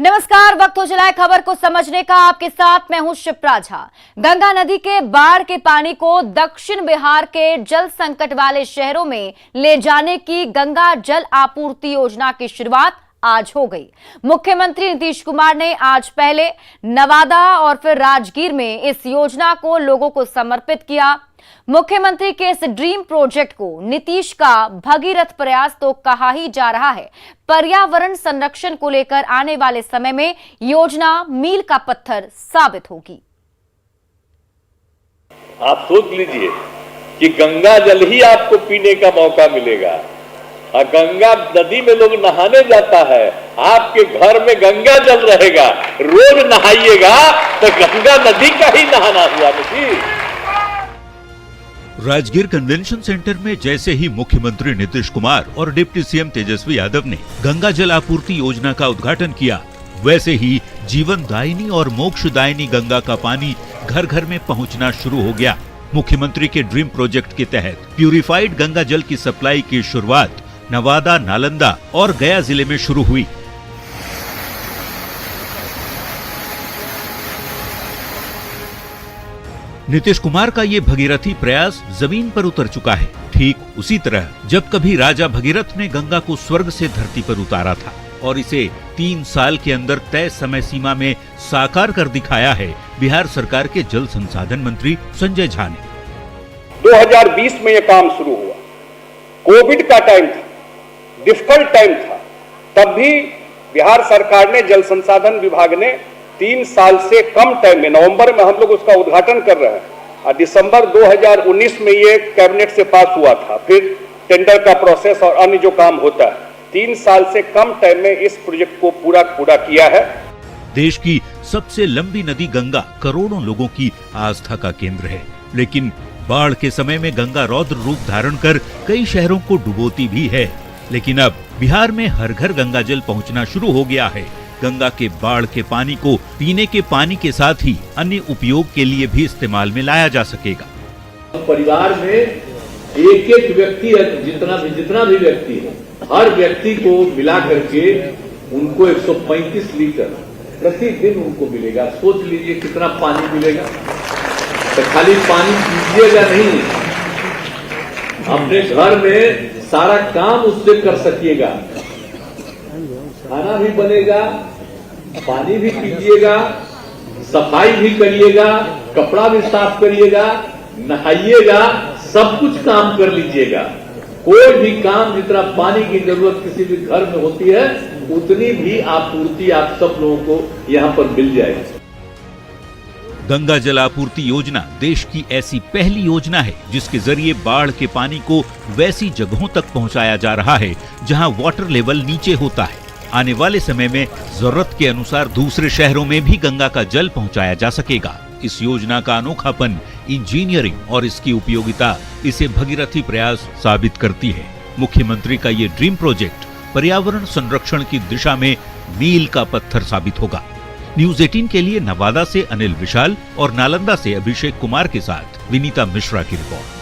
नमस्कार, वक्त हो चला है खबर को समझने का। आपके साथ मैं हूं शिप्रा झा। गंगा नदी के बाढ़ के पानी को दक्षिण बिहार के जल संकट वाले शहरों में ले जाने की गंगा जल आपूर्ति योजना की शुरुआत आज हो गई। मुख्यमंत्री नीतीश कुमार ने आज पहले नवादा और फिर राजगीर में इस योजना को लोगों को समर्पित किया। मुख्यमंत्री के इस ड्रीम प्रोजेक्ट को नीतीश का भगीरथ प्रयास तो कहा ही जा रहा है। पर्यावरण संरक्षण को लेकर आने वाले समय में योजना मील का पत्थर साबित होगी। आप सोच लीजिए कि गंगा जल ही आपको पीने का मौका मिलेगा और गंगा नदी में लोग नहाने जाता है, आपके घर में गंगा जल रहेगा, रोज नहाइएगा तो गंगा नदी का ही नहाना हुआ। राजगीर कन्वेंशन सेंटर में जैसे ही मुख्यमंत्री नीतीश कुमार और डिप्टी सीएम तेजस्वी यादव ने गंगा जल आपूर्ति योजना का उद्घाटन किया, वैसे ही जीवन दायिनी और मोक्षदायिनी गंगा का पानी घर घर में पहुंचना शुरू हो गया। मुख्यमंत्री के ड्रीम प्रोजेक्ट के तहत प्यूरिफाइड गंगा जल की सप्लाई की शुरुआत नवादा, नालंदा और गया जिले में शुरू हुई। नीतीश कुमार का ये भगीरथी प्रयास जमीन पर उतर चुका है। ठीक उसी तरह जब कभी राजा भगीरथ ने गंगा को स्वर्ग से धरती पर उतारा था और इसे 3 साल के अंदर तय समय सीमा में साकार कर दिखाया है बिहार सरकार के जल संसाधन मंत्री संजय झा ने। 2020 में यह काम शुरू हुआ, कोविड का टाइम था, डिफिकल्ट टाइम था, तब भी बिहार सरकार ने, जल संसाधन विभाग ने 3 साल से कम टाइम में, नवंबर में हम लोग उसका उद्घाटन कर रहे हैं और दिसंबर 2019 में ये कैबिनेट से पास हुआ था। फिर टेंडर का प्रोसेस और अन्य जो काम होता है, 3 साल से कम टाइम में इस प्रोजेक्ट को पूरा किया है। देश की सबसे लंबी नदी गंगा करोड़ों लोगों की आस्था का केंद्र है, लेकिन बाढ़ के समय में गंगा रौद्र रूप धारण कर कई शहरों को डुबोती भी है। लेकिन अब बिहार में हर घर गंगा जल पहुंचना शुरू हो गया है। गंगा के बाढ़ के पानी को पीने के पानी के साथ ही अन्य उपयोग के लिए भी इस्तेमाल में लाया जा सकेगा। परिवार में एक व्यक्ति, जितना भी व्यक्ति है, हर व्यक्ति को मिला करके उनको 135 लीटर प्रतिदिन उनको मिलेगा। सोच लीजिए कितना पानी मिलेगा। तो खाली पानी पीजिएगा नहीं, अपने घर में सारा काम उससे कर सकिएगा, खाना भी बनेगा, पानी भी पीजिएगा, सफाई भी करिएगा, कपड़ा भी साफ करिएगा, नहाइएगा, सब कुछ काम कर लीजिएगा। कोई भी काम जितना पानी की जरूरत किसी भी घर में होती है, उतनी भी आपूर्ति आप सब लोगों को यहाँ पर मिल जाएगी। गंगा जल आपूर्ति योजना देश की ऐसी पहली योजना है जिसके जरिए बाढ़ के पानी को वैसी जगहों तक पहुंचाया जा रहा है जहां वाटर लेवल नीचे होता है। आने वाले समय में जरूरत के अनुसार दूसरे शहरों में भी गंगा का जल पहुंचाया जा सकेगा। इस योजना का अनोखापन, इंजीनियरिंग और इसकी उपयोगिता इसे भगीरथी प्रयास साबित करती है। मुख्यमंत्री का ये ड्रीम प्रोजेक्ट पर्यावरण संरक्षण की दिशा में मील का पत्थर साबित होगा। न्यूज 18 के लिए नवादा से अनिल विशाल और नालंदा से अभिषेक कुमार के साथ विनीता मिश्रा की रिपोर्ट।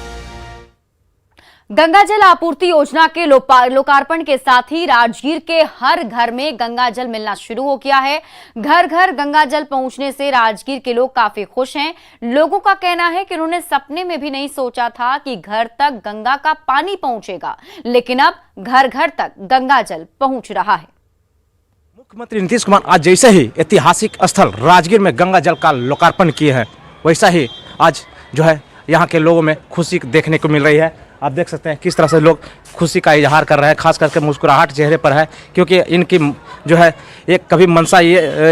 गंगा जल आपूर्ति योजना के लोकार्पण के साथ ही राजगीर के हर घर में गंगा जल मिलना शुरू हो गया है। घर घर गंगा जल पहुंचने से राजगीर के लोग काफी खुश हैं। लोगों का कहना है कि उन्होंने सपने में भी नहीं सोचा था कि घर तक गंगा का पानी पहुंचेगा, लेकिन अब घर घर तक गंगा जल पहुंच रहा है। मुख्यमंत्री नीतीश कुमार आज जैसे ही ऐतिहासिक स्थल राजगीर में गंगा जल का लोकार्पण किए हैं, वैसा ही आज जो है यहाँ के लोगों में खुशी देखने को मिल रही है। आप देख सकते हैं किस तरह से लोग खुशी का इजहार कर रहे हैं, खास करके मुस्कुराहट चेहरे पर है, क्योंकि इनकी जो है एक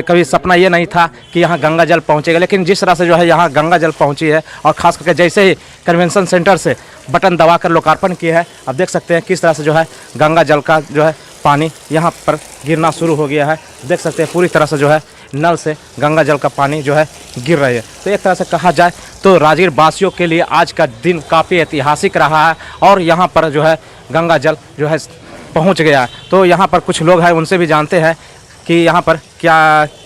कभी सपना ये नहीं था कि यहाँ गंगा जल पहुँचेगा, लेकिन जिस तरह से जो है यहाँ गंगा जल पहुँची है और खास करके जैसे ही कन्वेंशन सेंटर से बटन दबाकर लोकार्पण किया है, आप देख सकते हैं किस तरह से जो है गंगा जल का जो है पानी यहाँ पर गिरना शुरू हो गया है। देख सकते हैं पूरी तरह से जो है नल से गंगा जल का पानी जो है गिर रही है। तो एक तरह से कहा जाए तो राजगीर वासियों के लिए आज का दिन काफ़ी ऐतिहासिक रहा है और यहाँ पर जो है गंगा जल जो है पहुँच गया है। तो यहाँ पर कुछ लोग हैं, उनसे भी जानते हैं कि यहाँ पर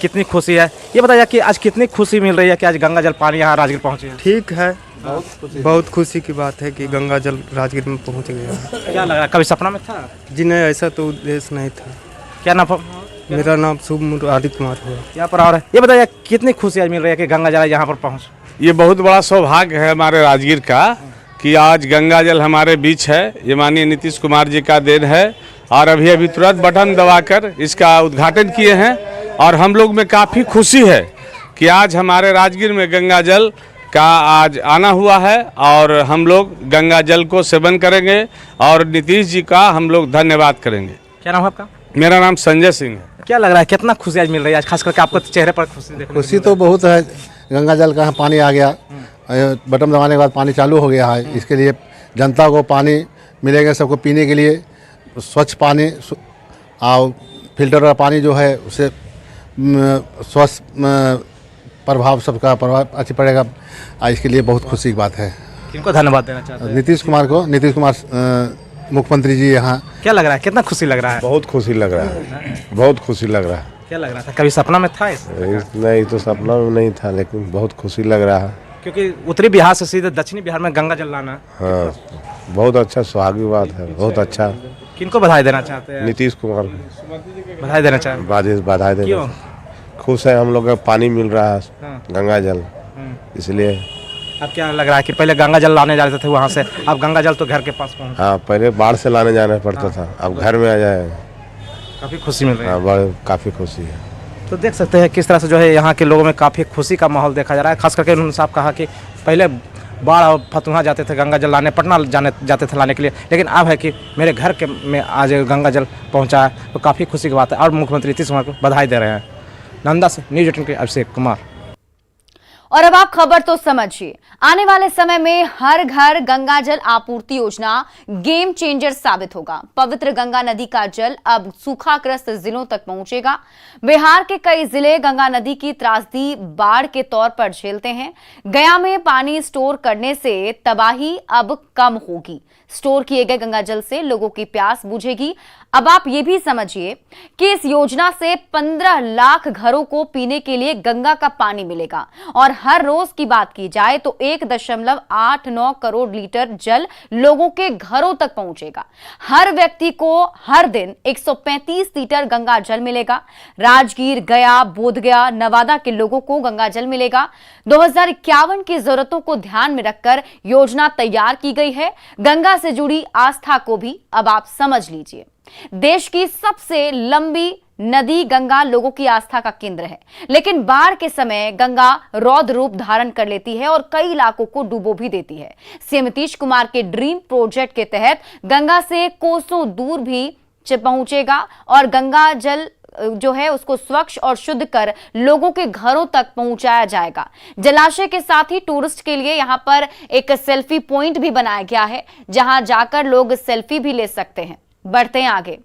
कितनी खुशी है। ये बताइए कि आज कितनी खुशी मिल रही है कि आज गंगा जल पानी यहाँ राजगीर पहुँचे है? ठीक है, बहुत खुशी की बात है कि गंगा जल राजगीर में पहुँच गया है। क्या लगा, कभी सपना में था? जी नहीं, ऐसा तो उद्देश्य नहीं था। क्या नाम? मेरा नाम शुभ मुरारी कुमार हुआ। यहाँ पर आ रहे हैं, ये बताइए कितनी खुशी आज मिल रही है कि गंगा जल यहाँ पर पहुँच। ये बहुत बड़ा सौभाग्य है हमारे राजगीर का कि आज गंगा जल हमारे बीच है। ये माननीय नीतीश कुमार जी का देन है और अभी तुरंत बटन दबाकर इसका उद्घाटन किए हैं और हम लोग में काफ़ी खुशी है कि आज हमारे राजगीर में गंगा जल का आज आना हुआ है और हम लोग गंगा जल को सेवन करेंगे और नीतीश जी का हम लोग धन्यवाद करेंगे। क्या नाम है आपका? मेरा नाम संजय सिंह है। क्या लग रहा है, कितना खुशी आज मिल रही है आज, खास करके आपको चेहरे पर खुशी देखने को खुशी तो बहुत है। गंगा जल का पानी आ गया, बटन दबाने के बाद पानी चालू हो गया है। इसके लिए जनता को पानी मिलेगा, सबको पीने के लिए स्वच्छ पानी और फिल्टर वाला पानी जो है उसे स्वच्छ प्रभाव सबका प्रभाव अच्छी पड़ेगा। इसके लिए बहुत खुशी की बात है। किनको धन्यवाद देना चाहते हैं? नीतीश कुमार को, नीतीश कुमार मुख्यमंत्री जी यहाँ। क्या लग रहा है, कितना खुशी लग रहा है? बहुत खुशी लग रहा है, बहुत खुशी लग रहा है। क्या लग रहा था, कभी सपना में था नहीं तो सपना में नहीं था, लेकिन बहुत खुशी लग रहा है क्योंकि उत्तरी बिहार से सीधे दक्षिणी बिहार में गंगा जल लाना। हाँ, बहुत अच्छा सुहागी बात है, बहुत अच्छा। किनको बधाई देना चाहते हैं? नीतीश कुमार को बधाई देना चाहते हैं। बधाई देना। क्यों? खुश है हम लोग का पानी मिल रहा है, गंगा जल, इसलिए। अब क्या लग रहा है कि पहले गंगा जल लाने जा रहे थे वहाँ से, अब गंगा जल तो घर के पास पहुँच। हाँ, पहले बाढ़ से लाने जाना पड़ता था, अब घर में आ जाए। काफ़ी खुशी मिल रही है। हाँ, काफ़ी खुशी है। तो देख सकते हैं किस तरह से जो है यहाँ के लोगों में काफ़ी खुशी का माहौल देखा जा रहा है। खास करके उन्होंने साहब कहा कि पहले बाढ़ और फतुहा जाते थे गंगा जल लाने, पटना जाते थे लाने के लिए, लेकिन अब है कि मेरे घर के में आज गंगा जल पहुँचा है, तो काफ़ी खुशी की बात है और मुख्यमंत्री नीतीश कुमार को बधाई दे रहे हैं। नंदा से न्यूज़ 18 के अभिषेक कुमार। और अब आप खबर तो समझिए, आने वाले समय में हर घर गंगा जल आपूर्ति योजना गेम चेंजर साबित होगा। पवित्र गंगा नदी का जल अब सूखाग्रस्त जिलों तक पहुंचेगा। बिहार के कई जिले गंगा नदी की त्रासदी बाढ़ के तौर पर झेलते हैं। गया में पानी स्टोर करने से तबाही अब कम होगी। स्टोर किए गए गंगा जल से लोगों की प्यास बुझेगी। अब आप ये भी समझिए कि इस योजना से 15 लाख घरों को पीने के लिए गंगा का पानी मिलेगा और हर रोज की बात की जाए तो 1.89 करोड़ लीटर जल लोगों के घरों तक पहुंचेगा। हर व्यक्ति को हर दिन 135 लीटर गंगा जल मिलेगा। राजगीर, गया, बोधगया, नवादा के लोगों को गंगा जल मिलेगा। 2051 की जरूरतों को ध्यान में रखकर योजना तैयार की गई है। गंगा से जुड़ी आस्था को भी अब आप समझ लीजिए। देश की सबसे लंबी नदी गंगा लोगों की आस्था का केंद्र है, लेकिन बाढ़ के समय गंगा रौद्र रूप धारण कर लेती है और कई इलाकों को डुबो भी देती है। सीएम नीतीश कुमार के ड्रीम प्रोजेक्ट के तहत गंगा से कोसों दूर भी पहुंचेगा और गंगा जल जो है उसको स्वच्छ और शुद्ध कर लोगों के घरों तक पहुंचाया जाएगा। जलाशय के साथ ही टूरिस्ट के लिए यहां पर एक सेल्फी पॉइंट भी बनाया गया है, जहां जाकर लोग सेल्फी भी ले सकते हैं। बढ़ते हैं आगे।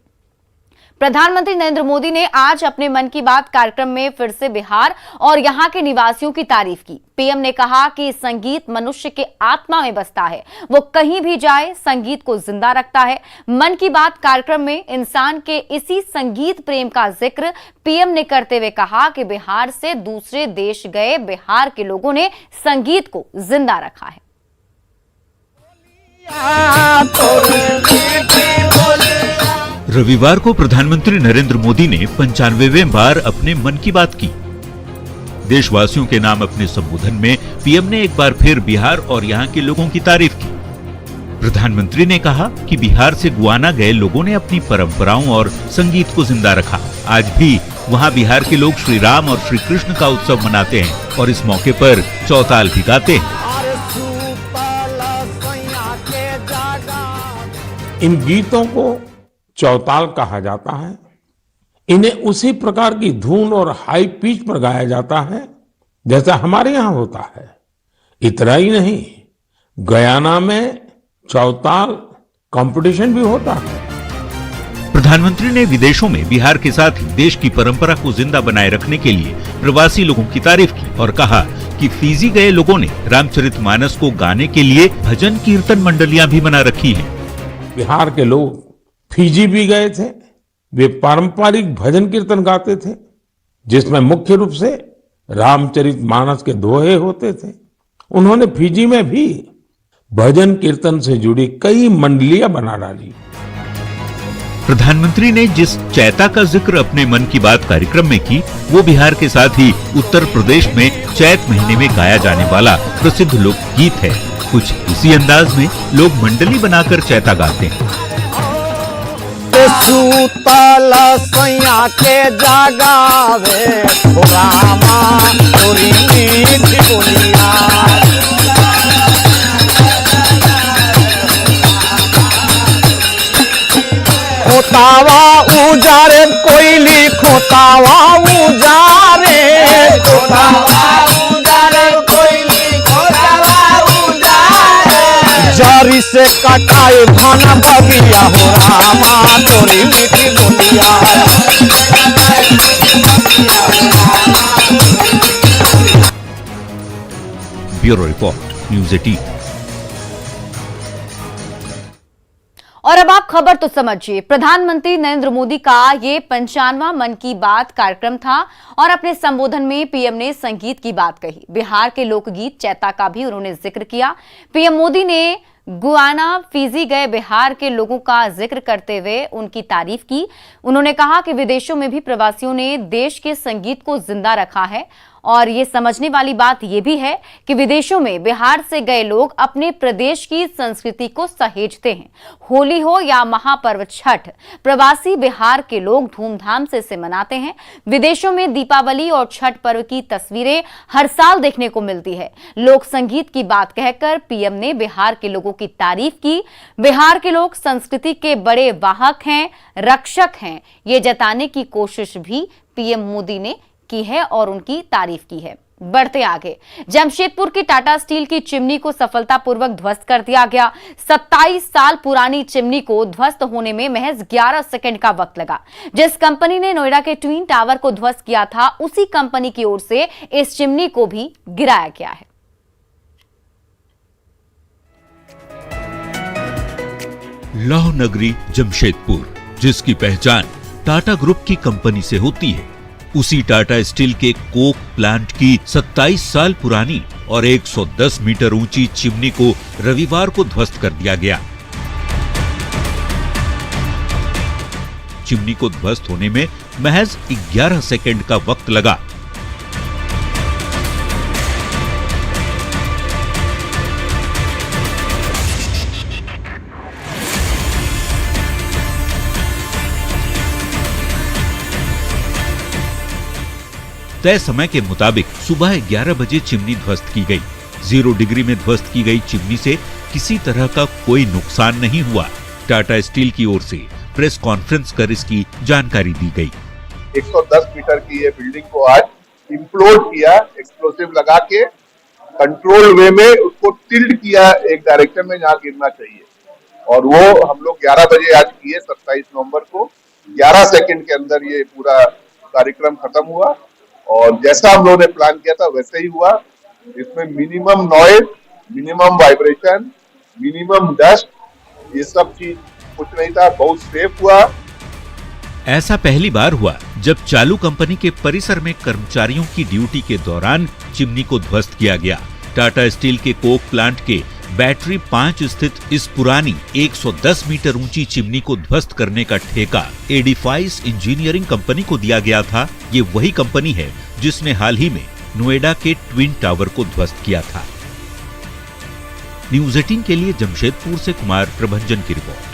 प्रधानमंत्री नरेंद्र मोदी ने आज अपने मन की बात कार्यक्रम में फिर से बिहार और यहां के निवासियों की तारीफ की। पीएम ने कहा कि संगीत मनुष्य के आत्मा में बसता है, वो कहीं भी जाए संगीत को जिंदा रखता है। मन की बात कार्यक्रम में इंसान के इसी संगीत प्रेम का जिक्र पीएम ने करते हुए कहा कि बिहार से दूसरे देश गए बिहार के लोगों ने संगीत को जिंदा रखा है। रविवार को प्रधानमंत्री नरेंद्र मोदी ने 95वें बार अपने मन की बात की। देशवासियों के नाम अपने संबोधन में पीएम ने एक बार फिर बिहार और यहां के लोगों की तारीफ की। प्रधानमंत्री ने कहा कि बिहार से गुआना गए लोगों ने अपनी परंपराओं और संगीत को जिंदा रखा। आज भी वहां बिहार के लोग श्री राम और श्री कृष्ण का उत्सव मनाते हैं और इस मौके पर चौताल भी गाते हैं। इन गीतों को चौताल कहा जाता है। इन्हें उसी प्रकार की धुन और हाई पिच पर गाया जाता है जैसा हमारे यहाँ होता है। इतना ही नहीं, गयाना में चौताल कंपटीशन भी होता है। प्रधानमंत्री ने विदेशों में बिहार के साथ ही देश की परंपरा को जिंदा बनाए रखने के लिए प्रवासी लोगों की तारीफ की और कहा कि फिजी गए लोगों ने रामचरितमानस को गाने के लिए भजन कीर्तन मंडलियां भी बना रखी हैं। बिहार के लोग फिजी भी गए थे। वे पारंपरिक भजन कीर्तन गाते थे जिसमें मुख्य रूप से रामचरितमानस के दोहे होते थे। उन्होंने फिजी में भी भजन कीर्तन से जुड़ी कई मंडलियां बना डाली। प्रधानमंत्री ने जिस चैता का जिक्र अपने मन की बात कार्यक्रम में की, वो बिहार के साथ ही उत्तर प्रदेश में चैत महीने में गाया जाने वाला प्रसिद्ध लोकगीत है। कुछ इसी अंदाज में लोग मंडली बनाकर चैता गाते हैं। सुतल सैया के जगावे रामा तोरी मीठी बोलिया, खोतावा उजारे कोयली खोतावा उजारे, खोतावा उजारे कोयली खोतावा उजारे, जरी से कटाए भाना भगिया हो रामा तोरी मीठी बोलिया। Bureau report, news 18। और अब आप खबर तो समझिए। प्रधानमंत्री नरेंद्र मोदी का ये 55वां मन की बात कार्यक्रम था और अपने संबोधन में पीएम ने संगीत की बात कही। बिहार के लोकगीत चैता का भी उन्होंने जिक्र किया। पीएम मोदी ने गुयाना, फिजी गए बिहार के लोगों का जिक्र करते हुए उनकी तारीफ की। उन्होंने कहा कि विदेशों में भी प्रवासियों ने देश के संगीत को जिंदा रखा है और ये समझने वाली बात ये भी है कि विदेशों में बिहार से गए लोग अपने प्रदेश की संस्कृति को सहेजते हैं। होली हो या महापर्व छठ, प्रवासी बिहार के लोग धूमधाम से इसे मनाते हैं। विदेशों में दीपावली और छठ पर्व की तस्वीरें हर साल देखने को मिलती है। लोक संगीत की बात कहकर पीएम ने बिहार के लोगों की तारीफ की। बिहार के लोग संस्कृति के बड़े वाहक हैं, रक्षक हैं, ये जताने की कोशिश भी पीएम मोदी ने की है और उनकी तारीफ की है। बढ़ते आगे, जमशेदपुर की टाटा स्टील की चिमनी को सफलतापूर्वक ध्वस्त कर दिया गया। 27 साल पुरानी चिमनी को ध्वस्त होने में महज 11 सेकंड का वक्त लगा। जिस कंपनी ने नोएडा के ट्विन टावर को ध्वस्त किया था, उसी कंपनी की ओर से इस चिमनी को भी गिराया गया है। लौह नगरी जमशेदपुर, जिसकी पहचान टाटा ग्रुप की कंपनी से होती है, उसी टाटा स्टील के कोक प्लांट की 27 साल पुरानी और 110 मीटर ऊंची चिमनी को रविवार को ध्वस्त कर दिया गया। चिमनी को ध्वस्त होने में महज 11 सेकंड का वक्त लगा। तय समय के मुताबिक सुबह 11 बजे चिमनी ध्वस्त की गई। 0 डिग्री में ध्वस्त की गई चिमनी से किसी तरह का कोई नुकसान नहीं हुआ। टाटा स्टील की ओर से प्रेस कॉन्फ्रेंस कर इसकी जानकारी दी गई। 110 मीटर की ये बिल्डिंग को आज इम्प्लोड किया, एक्सप्लोसिव लगा के कंट्रोल वे में उसको टिल्ट किया एक डायरेक्शन में जहाँ गिरना चाहिए, और वो हम लोग 11 बजे आज किए 27 नवंबर को। 11 सेकंड के अंदर ये पूरा कार्यक्रम खत्म हुआ और जैसा हम लोगों ने प्लान किया था वैसे ही हुआ। इसमें minimum noise, minimum vibration, minimum dust, ये सब चीज कुछ नहीं था, बहुत सेफ हुआ। ऐसा पहली बार हुआ जब चालू कंपनी के परिसर में कर्मचारियों की ड्यूटी के दौरान चिमनी को ध्वस्त किया गया। टाटा स्टील के कोक प्लांट के बैटरी 5 स्थित इस पुरानी 110 मीटर ऊंची चिमनी को ध्वस्त करने का ठेका एडिफाइस इंजीनियरिंग कंपनी को दिया गया था। ये वही कंपनी है जिसने हाल ही में नोएडा के ट्विन टावर को ध्वस्त किया था। न्यूज़ 18 के लिए जमशेदपुर से कुमार प्रभंजन की रिपोर्ट।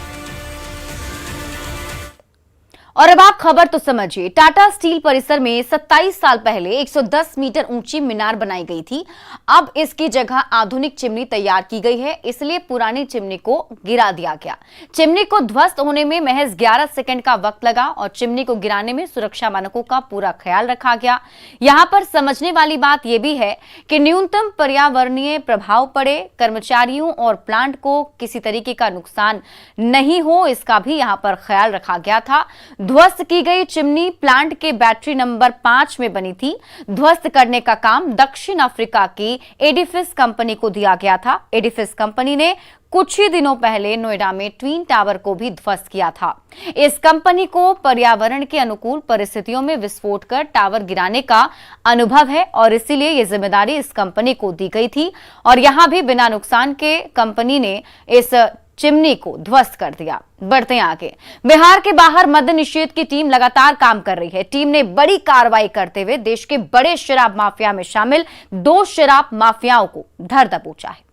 और अब आप खबर तो समझिए। टाटा स्टील परिसर में 27 साल पहले 110 मीटर ऊंची मीनार बनाई गई थी। अब इसकी जगह आधुनिक चिमनी तैयार की गई है, इसलिए पुरानी चिमनी को गिरा दिया गया। चिमनी को ध्वस्त होने में महज 11 सेकंड का वक्त लगा और चिमनी को गिराने में सुरक्षा मानकों का पूरा ख्याल रखा गया। यहां पर समझने वाली बात यह भी है कि न्यूनतम पर्यावरणीय प्रभाव पड़े, कर्मचारियों और प्लांट को किसी तरीके का नुकसान नहीं हो, इसका भी यहां पर ख्याल रखा गया था। ध्वस्त की गई चिमनी प्लांट के बैटरी नंबर 5 में बनी थी। ध्वस्त करने का काम दक्षिण अफ्रीका की एडिफिस कंपनी को दिया गया था। एडिफिस कंपनी ने कुछ ही दिनों पहले नोएडा में ट्विन टावर को भी ध्वस्त किया था। इस कंपनी को पर्यावरण के अनुकूल परिस्थितियों में विस्फोट कर टावर गिराने का अनुभव है और इसीलिए ये जिम्मेदारी इस कंपनी को दी गई थी और यहां भी बिना नुकसान के कंपनी ने इस चिमनी को ध्वस्त कर दिया। बढ़ते आगे, बिहार के बाहर मद्य निषेध की टीम लगातार काम कर रही है। टीम ने बड़ी कार्रवाई करते हुए देश के बड़े शराब माफिया में शामिल 2 शराब माफियाओं को धर दबोचा है।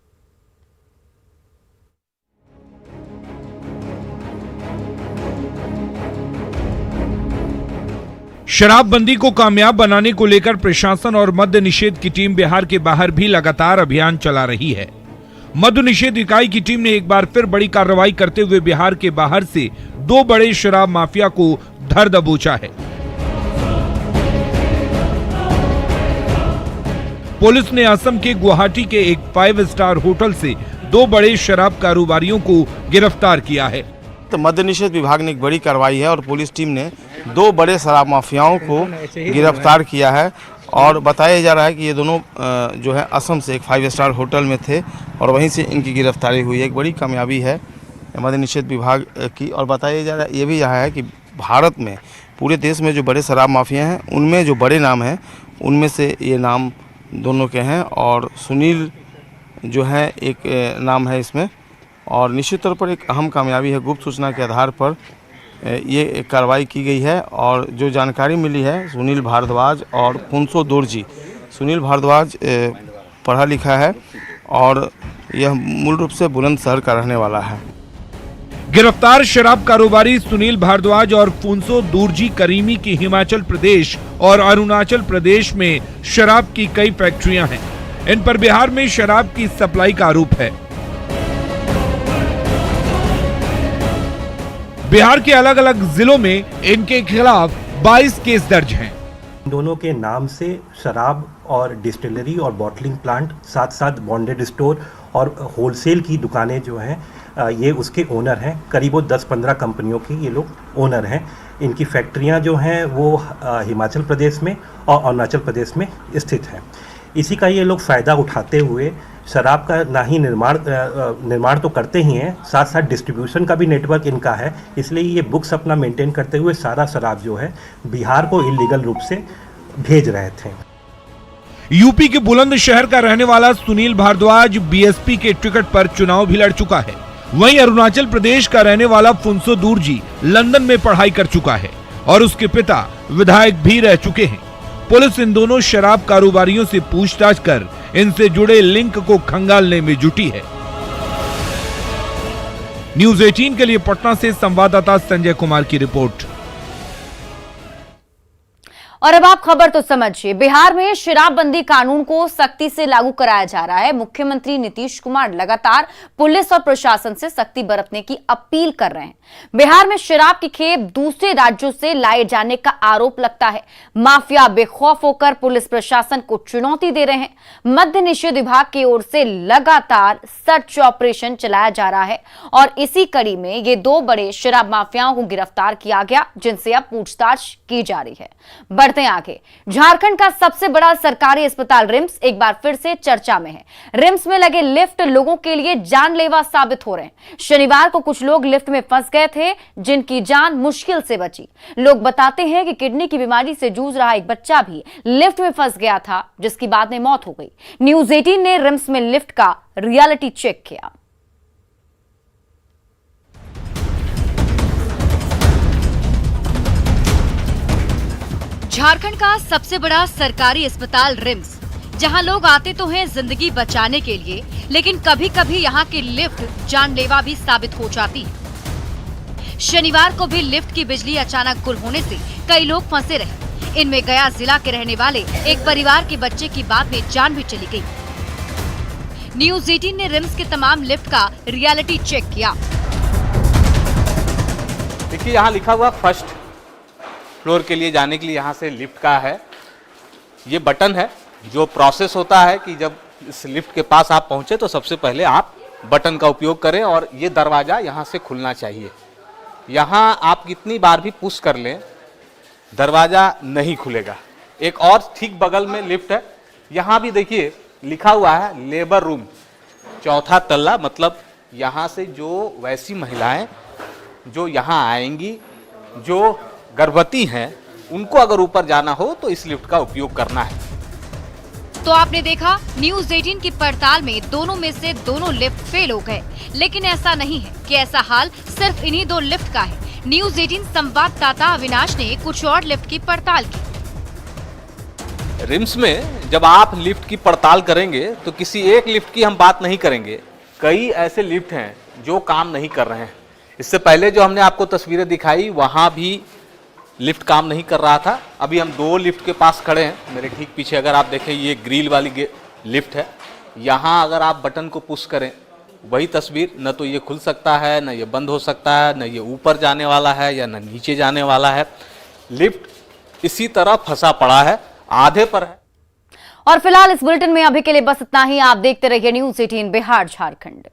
शराबबंदी को कामयाब बनाने को लेकर प्रशासन और मद्य निषेध की टीम बिहार के बाहर भी लगातार अभियान चला रही है। मद्य निषेध इकाई की टीम ने एक बार फिर बड़ी कार्रवाई करते हुए बिहार के बाहर से 2 बड़े शराब माफिया को धर दबोचा है। पुलिस ने असम के गुवाहाटी के एक 5 स्टार होटल से 2 बड़े शराब कारोबारियों को गिरफ्तार किया है। तो मद्य निषेध विभाग ने एक बड़ी कार्रवाई है और पुलिस टीम ने 2 बड़े शराब माफियाओं को गिरफ्तार किया है और बताया जा रहा है कि ये दोनों जो है असम से एक 5 स्टार होटल में थे और वहीं से इनकी गिरफ्तारी हुई है। एक बड़ी कामयाबी है मद्य निषेध विभाग की। और बताया जा रहा है, ये भी रहा है कि भारत में पूरे देश में जो बड़े शराब माफिया हैं उनमें जो बड़े नाम हैं उनमें से ये नाम दोनों के हैं और सुनील जो है एक नाम है इसमें। और निश्चित तौर पर एक अहम कामयाबी है, गुप्त सूचना के आधार पर ये कार्रवाई की गई है और जो जानकारी मिली है सुनील भारद्वाज और फुनसो दोरजी। सुनील भारद्वाज पढ़ा लिखा है और यह मूल रूप से बुलंदशहर का रहने वाला है। गिरफ्तार शराब कारोबारी सुनील भारद्वाज और फुनसो दोरजी करीमी की हिमाचल प्रदेश और अरुणाचल प्रदेश में शराब की कई फैक्ट्रियां हैं। इन पर बिहार में शराब की सप्लाई का आरोप है। बिहार के अलग अलग जिलों में इनके खिलाफ 22 केस दर्ज हैं। दोनों के नाम से शराब और डिस्टिलरी और बॉटलिंग प्लांट, साथ साथ बॉन्डेड स्टोर और होलसेल की दुकानें जो हैं ये उसके ओनर हैं। करीब 10-15 कंपनियों की ये लोग ओनर हैं। इनकी फैक्ट्रियां जो हैं वो हिमाचल प्रदेश में और अरुणाचल प्रदेश में स्थित हैं। इसी का ये लोग फ़ायदा उठाते हुए शराब का ना ही निर्माण तो करते ही हैं, साथ साथ डिस्ट्रीब्यूशन का भी नेटवर्क इनका है। इसलिए ये बुक्स अपना मेंटेन करते हुए सारा शराब जो है बिहार को इलीगल रूप से भेज रहे थे। यूपी के बुलंदशहर का रहने वाला सुनील भारद्वाज बीएसपी के टिकट पर चुनाव भी लड़ चुका है। वहीं अरुणाचल प्रदेश का रहने वाला फुनसो दोरजी लंदन में पढ़ाई कर चुका है और उसके पिता विधायक भी रह चुके हैं। पुलिस इन दोनों शराब कारोबारियों से पूछताछ कर इनसे जुड़े लिंक को खंगालने में जुटी है। न्यूज़ 18 के लिए पटना से संवाददाता संजय कुमार की रिपोर्ट। और अब आप खबर तो समझिए, बिहार में शराबबंदी कानून को सख्ती से लागू कराया जा रहा है। मुख्यमंत्री नीतीश कुमार लगातार पुलिस और प्रशासन से सख्ती बरतने की अपील कर रहे हैं। बिहार में शराब की खेप दूसरे राज्यों से लाए जाने का आरोप लगता है। माफिया बेखौफ होकर पुलिस प्रशासन को चुनौती दे रहे हैं। मद्य निषेध विभाग की ओर से लगातार सर्च ऑपरेशन चलाया जा रहा है और इसी कड़ी में ये 2 बड़े शराब माफियाओं को गिरफ्तार किया गया, जिनसे अब पूछताछ की जा रही है। बढ़ते आगे, झारखंड का सबसे बड़ा सरकारी अस्पताल रिम्स एक बार फिर से चर्चा में है। रिम्स में लगे लिफ्ट लोगों के लिए जानलेवा साबित हो रहे हैं। शनिवार को कुछ लोग लिफ्ट में फंस गए थे, जिनकी जान मुश्किल से बची। लोग बताते हैं कि किडनी की बीमारी से जूझ रहा एक बच्चा भी लिफ्ट में फंस गया था, जिसकी बाद में मौत हो गई। न्यूज़ 18 ने रिम्स में लिफ्ट का रियलिटी चेक किया। झारखंड का सबसे बड़ा सरकारी अस्पताल रिम्स, जहां लोग आते तो हैं जिंदगी बचाने के लिए, लेकिन कभी कभी यहां की लिफ्ट जानलेवा भी साबित हो जाती है। शनिवार को भी लिफ्ट की बिजली अचानक गुल होने से कई लोग फंसे रहे। इनमें गया जिला के रहने वाले एक परिवार के बच्चे की बाद में जान भी चली गई। न्यूज़ 18 ने रिम्स के तमाम लिफ्ट का रियलिटी चेक किया। देखिए, यहाँ लिखा हुआ फर्स्ट फ्लोर के लिए जाने के लिए यहाँ से लिफ्ट का है। ये बटन है जो प्रोसेस होता है कि जब इस लिफ्ट के पास आप पहुँचे तो सबसे पहले आप बटन का उपयोग करें और ये दरवाज़ा यहाँ से खुलना चाहिए। यहाँ आप कितनी बार भी पुश कर लें, दरवाज़ा नहीं खुलेगा। एक और ठीक बगल में लिफ्ट है, यहाँ भी देखिए लिखा हुआ है लेबर रूम, 4था तल्ला। मतलब यहाँ से जो वैसी महिलाएं जो यहाँ आएंगी, जो गर्भवती हैं, उनको अगर ऊपर जाना हो तो इस लिफ्ट का उपयोग करना है। तो आपने देखा न्यूज 18 की पड़ताल में दोनों में से दोनों लिफ्ट फेल हो गए, लेकिन ऐसा नहीं है कि ऐसा हाल सिर्फ इन्हीं 2 लिफ्ट का है। न्यूज 18 संवाददाता अविनाश ने कुछ और लिफ्ट की पड़ताल की। रिम्स में जब आप लिफ्ट की पड़ताल करेंगे तो किसी एक लिफ्ट की हम बात नहीं करेंगे, कई ऐसे लिफ्ट हैं जो काम नहीं कर रहे हैं। इससे पहले जो हमने आपको तस्वीरें दिखाई वहां भी लिफ्ट काम नहीं कर रहा था। अभी हम 2 लिफ्ट के पास खड़े हैं। मेरे ठीक पीछे अगर आप देखें ये ग्रिल वाली लिफ्ट है। यहाँ अगर आप बटन को पुश करें वही तस्वीर, न तो ये खुल सकता है, न ये बंद हो सकता है, न ये ऊपर जाने वाला है या न नीचे जाने वाला है। लिफ्ट इसी तरह फंसा पड़ा है, आधे पर है। और फिलहाल इस बुलेटिन में अभी के लिए बस इतना ही। आप देखते रहिए न्यूज 18 बिहार झारखंड।